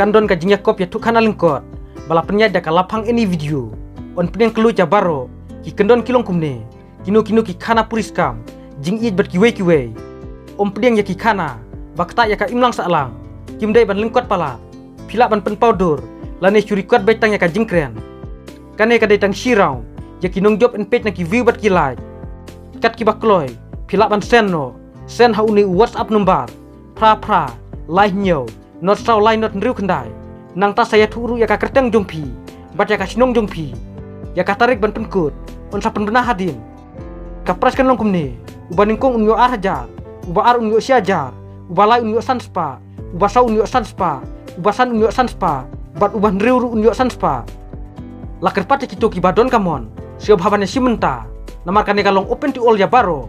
kandon ka jingya kop ya tukana lingkot bala penya jaka lapang ini video on peneng kelu jabaro ki kendon kilong kumne kinu ki kana puriskam jing ij bat kiwe peneng ya ki kana bakta ya ka imlang salang kimdai ban lingkot pala pila ban pen powder lane curi kuat betang ya ka jingkren kane ka datang shirau ya ki nong job en page na ki view bat ki like kat ki bakloy pila ban sen hauni WhatsApp number pra lai nyo not saw lai not nriu kendai nang ta saya turu ya ka kerteng jongpi bat ya ka sinong jongpi ya ka tarik ban penkut on sa penbenah hadin ka pras kan longkum ni ubaning kong unyo arhajar uba ar unyo siajar uba lai unyo sanspa uba saw unyo sanspa uba san unyo sanspa bat uba nriu unyo sanspa lakir pati kito ki badon kamon siop habane simenta namar kane kalong open to all ya baro